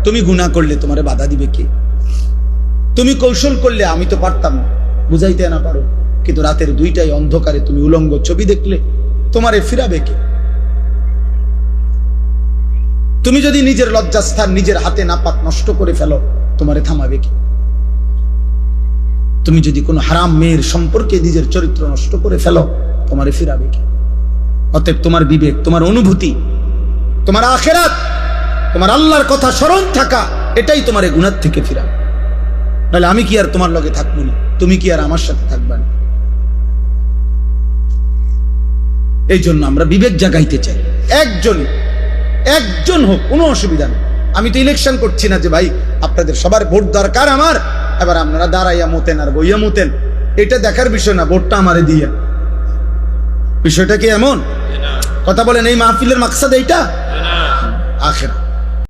তুমি গুনাহ করলে তোমারে বাধা দিবে কে? তুমি কৌশল করলে আমি তো পারতাম না, বুঝাইতে না পারো, কিন্তু রাতের 2টায় অন্ধকারে তুমি উলঙ্গ ছবি দেখলে তোমারে ফিরাবে কে? তুমি যদি নিজের লজ্জাস্থান নিজের হাতে নাপাক নষ্ট করে ফেলো, তোমারে থামাবে কে? তুমি যদি কোনো হারাম মেয়ের সম্পর্কে নিজের চরিত্র নষ্ট করে ফেলো, তোমারে ফিরাবে কে? অতএব তোমার বিবেক, তোমার অনুভূতি, তোমার আখিরাত, তোমার আল্লাহর কথা স্মরণ থাকা, এটাই তোমার এই গুনাহ থেকে ফিরাবে। নাহলে আমি কি আর তোমার লগে থাকবো না? তুমি কি আর আমার সাথে থাকবা না? এই জন্য আমরা বিবেক জাগাইতে চাই। একজন হোক, কোনো অসুবিধা নেই। আমি তো ইলেকশন করছি না যে ভাই আপনাদের সবার ভোট দরকার আমার, এবার আপনারা দাঁড়াইয়া মতেন আর বইয়া মতেন, এটা দেখার বিষয় না। ভোটটা আমারে দিয়ে, বিষয়টা কি এমন? কথা বলেন, এই মাহফিলের মাকসাদ এইটা? আখিরাত।